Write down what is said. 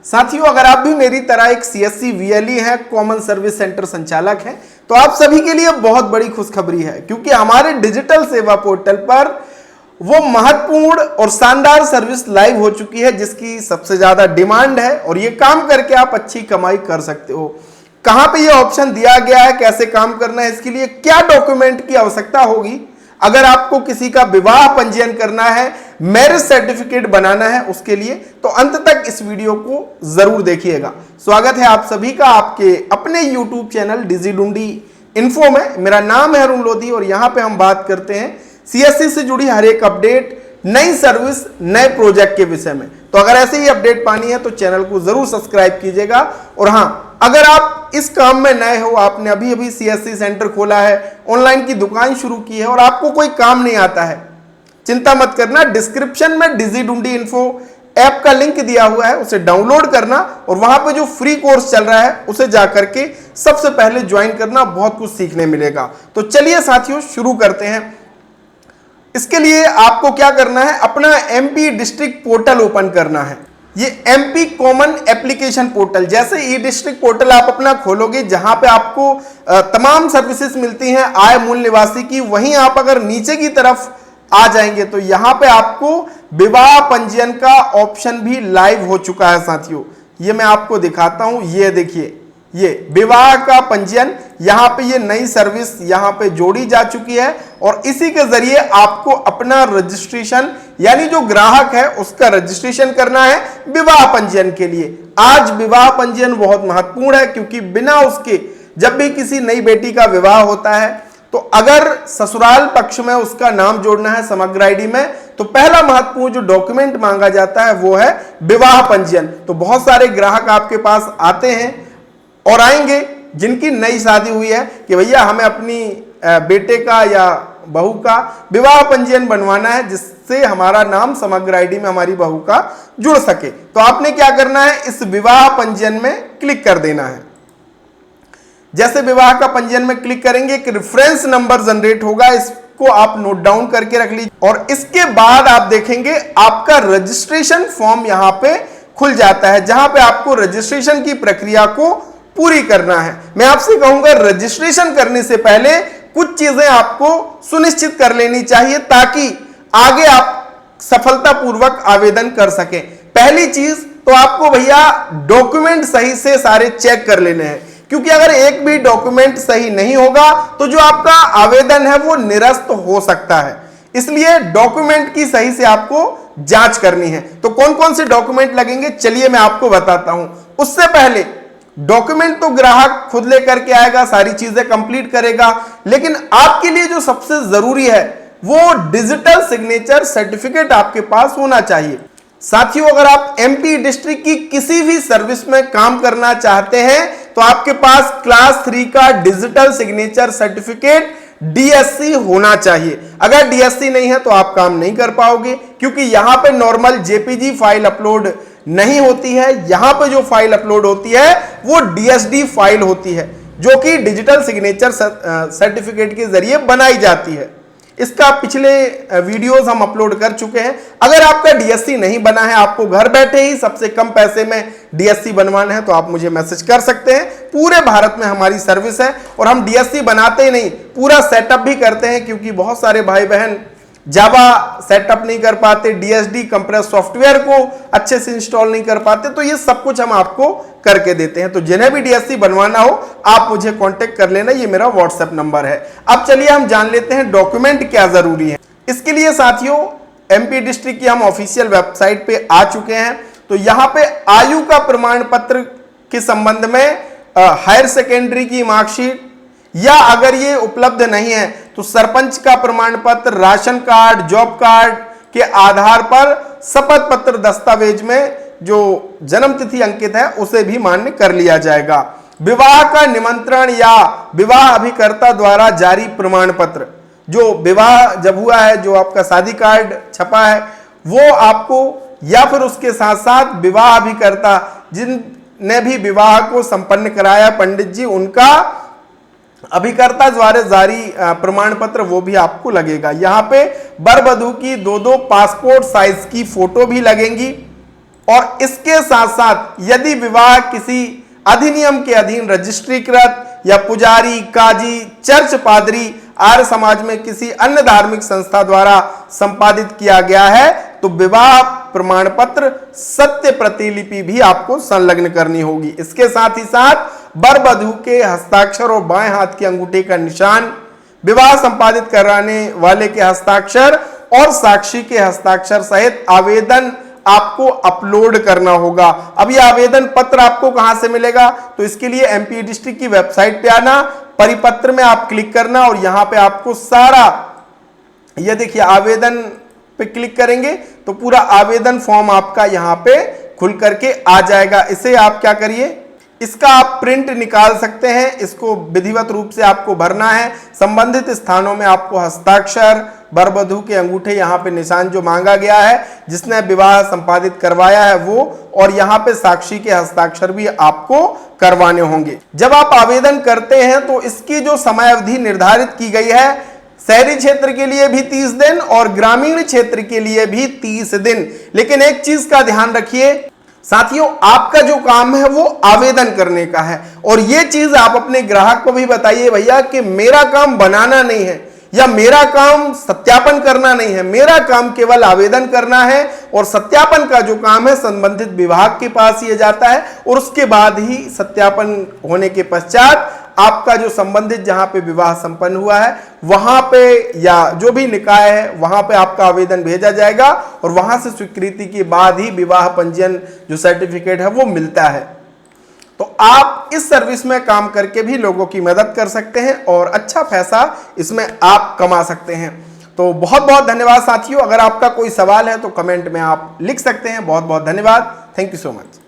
साथियों, अगर आप भी मेरी तरह एक सीएससी वीएलई हैं, कॉमन सर्विस सेंटर संचालक हैं, तो आप सभी के लिए बहुत बड़ी खुशखबरी है, क्योंकि हमारे डिजिटल सेवा पोर्टल पर वो महत्वपूर्ण और शानदार सर्विस लाइव हो चुकी है जिसकी सबसे ज्यादा डिमांड है और ये काम करके आप अच्छी कमाई कर सकते हो। कहां पे ये ऑप्शन दिया गया है, कैसे काम करना है, इसके लिए क्या डॉक्यूमेंट की आवश्यकता होगी, अगर आपको किसी का विवाह पंजीयन करना है, मैरिज सर्टिफिकेट बनाना है उसके लिए, तो अंत तक इस वीडियो को जरूर देखिएगा। स्वागत है आप सभी का आपके अपने YouTube चैनल डिजिडुंडी इन्फो में। मेरा नाम है अरुण लोधी और यहां पे हम बात करते हैं सीएससी से जुड़ी हर एक अपडेट, नई सर्विस, नए प्रोजेक्ट के विषय में। तो अगर ऐसे ही अपडेट पानी है तो चैनल को जरूर सब्सक्राइब कीजिएगा। और हां, अगर आप इस काम में नए हो, आपने अभी अभी सीएससी सेंटर खोला है, ऑनलाइन की दुकान शुरू की है और आपको कोई काम नहीं आता है, चिंता मत करना। डिस्क्रिप्शन में डिजिडुंडी इन्फो ऐप का लिंक दिया हुआ है, उसे डाउनलोड करना और वहां पे जो फ्री कोर्स चल रहा है उसे जाकर के सबसे पहले ज्वाइन करना, बहुत कुछ सीखने मिलेगा। तो चलिए साथियों शुरू करते हैं। इसके लिए आपको क्या करना है, अपना एमपी डिस्ट्रिक्ट पोर्टल ओपन करना है। ये एमपी कॉमन एप्लीकेशन पोर्टल, जैसे ई डिस्ट्रिक्ट पोर्टल आप अपना खोलोगे जहां पे आपको तमाम सर्विसेज मिलती हैं आय मूल निवासी की, वहीं आप अगर नीचे की तरफ आ जाएंगे तो यहां पे आपको विवाह पंजीयन का ऑप्शन भी लाइव हो चुका है। साथियों, ये मैं आपको दिखाता हूं, ये देखिए, ये विवाह का पंजीयन, यहां पे ये नई सर्विस यहां पे जोड़ी जा चुकी है और इसी के जरिए आपको अपना रजिस्ट्रेशन, यानी जो ग्राहक है उसका रजिस्ट्रेशन करना है विवाह पंजीयन के लिए। आज विवाह पंजीयन बहुत महत्वपूर्ण है, क्योंकि बिना उसके जब भी किसी नई बेटी का विवाह होता है तो अगर ससुराल पक्ष में उसका नाम जोड़ना है समग्र आईडी में, तो पहला महत्वपूर्ण जो डॉक्यूमेंट मांगा जाता है वो है विवाह पंजीयन। तो बहुत सारे ग्राहक आपके पास आते हैं और आएंगे जिनकी नई शादी हुई है कि भैया हमें अपनी बेटे का या बहू का विवाह पंजीयन बनवाना है, जिससे हमारा नाम समग्र आईडी में हमारी बहू का जुड़ सके। तो आपने क्या करना है, इस विवाह पंजीयन में क्लिक कर देना है। जैसे विवाह का पंजीयन में क्लिक करेंगे, एक रेफरेंस नंबर जनरेट होगा, इसको आप नोट डाउन करके रख लीजिए और इसके बाद आप देखेंगे आपका रजिस्ट्रेशन फॉर्म यहां पे खुल जाता है, जहां पे आपको रजिस्ट्रेशन की प्रक्रिया को पूरी करना है। मैं आपसे कहूंगा रजिस्ट्रेशन करने से पहले कुछ चीजें आपको सुनिश्चित कर लेनी चाहिए ताकि आगे आप सफलतापूर्वक आवेदन कर सकें। पहली चीज तो आपको भैया डॉक्यूमेंट सही से सारे चेक कर लेने हैं, क्योंकि अगर एक भी डॉक्यूमेंट सही नहीं होगा तो जो आपका आवेदन है वो निरस्त हो सकता है। इसलिए डॉक्यूमेंट की सही से आपको जांच करनी है। तो कौन कौन से डॉक्यूमेंट लगेंगे चलिए मैं आपको बताता हूं। उससे पहले डॉक्यूमेंट तो ग्राहक खुद लेकर के आएगा, सारी चीजें कंप्लीट करेगा, लेकिन आपके लिए जो सबसे जरूरी है वो डिजिटल सिग्नेचर सर्टिफिकेट आपके पास होना चाहिए। साथियों, अगर आप एमपी डिस्ट्रिक्ट की किसी भी सर्विस में काम करना चाहते हैं तो आपके पास क्लास 3 का डिजिटल सिग्नेचर सर्टिफिकेट डीएससी होना चाहिए। अगर डीएससी नहीं है तो आप काम नहीं कर पाओगे, क्योंकि यहां पे नॉर्मल जेपीजी फाइल अपलोड नहीं होती है। यहां पे जो फाइल अपलोड होती है वो डीएसडी फाइल होती है, जो कि डिजिटल सिग्नेचर सर्टिफिकेट के जरिए बनाई जाती है। इसका पिछले वीडियोस हम अपलोड कर चुके हैं। अगर आपका डीएससी नहीं बना है, आपको घर बैठे ही सबसे कम पैसे में डीएससी बनवाना है, तो आप मुझे मैसेज कर सकते हैं। पूरे भारत में हमारी सर्विस है और हम डीएससी बनाते ही नहीं, पूरा सेटअप भी करते हैं, क्योंकि बहुत सारे भाई बहन जावा सेटअप नहीं कर पाते, डीएसडी कंप्रेस सॉफ्टवेयर को अच्छे से इंस्टॉल नहीं कर पाते, तो ये सब कुछ हम आपको करके देते हैं। तो जिन्हें भी डीएससी बनवाना हो आप मुझे कांटेक्ट कर लेना, ये मेरा व्हाट्सएप नंबर है। अब चलिए हम जान लेते हैं डॉक्यूमेंट क्या जरूरी है। इसके लिए साथियों एमपी डिस्ट्रिक्ट की हम ऑफिशियल वेबसाइट पे आ चुके हैं। तो यहां पे आयु का प्रमाण पत्र के संबंध में हायर सेकेंडरी की मार्कशीट, या अगर ये उपलब्ध नहीं है तो सरपंच का प्रमाण पत्र, राशन कार्ड, जॉब कार्ड के आधार पर शपथ पत्र दस्तावेज में जो जन्म तिथि अंकित है उसे भी मान्य कर लिया जाएगा। विवाह का निमंत्रण या विवाह अभिकर्ता द्वारा जारी प्रमाण पत्र, जो विवाह जब हुआ है, जो आपका शादी कार्ड छपा है वो आपको, या फिर उसके साथ साथ विवाह अभिकर्ता जिनने भी विवाह को संपन्न कराया पंडित जी, उनका अभिकर्ता द्वारा जारी प्रमाण पत्र वो भी आपको लगेगा। यहाँ पे वर वधू की दो पासपोर्ट साइज की फोटो भी लगेंगी और इसके साथ साथ यदि विवाह किसी अधिनियम के अधीन रजिस्ट्रीकृत या पुजारी, काजी, चर्च पादरी, आर्य समाज में किसी अन्य धार्मिक संस्था द्वारा संपादित किया गया है तो विवाह प्रमाण पत्र सत्य प्रतिलिपि भी आपको संलग्न करनी होगी। इसके साथ ही साथ वर वधू के हस्ताक्षर और बाएं हाथ की अंगूठे का निशान, विवाह संपादित कराने वाले के हस्ताक्षर और साक्षी के हस्ताक्षर सहित आवेदन आपको अपलोड करना होगा। अब यह आवेदन पत्र आपको कहां से मिलेगा? तो इसके लिए एमपी डिस्ट्रिक्ट की वेबसाइट पे आना, परिपत्र में आप क्लिक करना और यहां पे आपको सारा, यह देखिए आवेदन पे क्लिक करेंगे तो पूरा आवेदन फॉर्म आपका यहां पे खुल करके आ जाएगा। इसे आप क्या करिए, इसका आप प्रिंट निकाल सकते हैं, इसको विधिवत रूप से आपको भरना है। संबंधित स्थानों में आपको हस्ताक्षर, वर वधू के अंगूठे, यहाँ पे निशान जो मांगा गया है जिसने विवाह संपादित करवाया है वो, और यहाँ पे साक्षी के हस्ताक्षर भी आपको करवाने होंगे। जब आप आवेदन करते हैं तो इसकी जो समय अवधि निर्धारित की गई है, शहरी क्षेत्र के लिए भी 30 दिन और ग्रामीण क्षेत्र के लिए भी 30 दिन। लेकिन एक चीज का ध्यान रखिए साथियों, आपका जो काम है वो आवेदन करने का है, और ये चीज आप अपने ग्राहक को भी बताइए भैया कि मेरा काम बनाना नहीं है या मेरा काम सत्यापन करना नहीं है, मेरा काम केवल आवेदन करना है, और सत्यापन का जो काम है संबंधित विभाग के पास ये जाता है, और उसके बाद ही सत्यापन होने के पश्चात आपका जो संबंधित जहां पे विवाह संपन्न हुआ है वहां पे या जो भी निकाय है वहां पे आपका आवेदन भेजा जाएगा, और वहां से स्वीकृति के बाद ही विवाह पंजीयन जो सर्टिफिकेट है वो मिलता है। तो आप इस सर्विस में काम करके भी लोगों की मदद कर सकते हैं और अच्छा पैसा इसमें आप कमा सकते हैं। तो बहुत बहुत धन्यवाद साथियों। अगर आपका कोई सवाल है तो कमेंट में आप लिख सकते हैं। बहुत बहुत धन्यवाद। Thank you so much.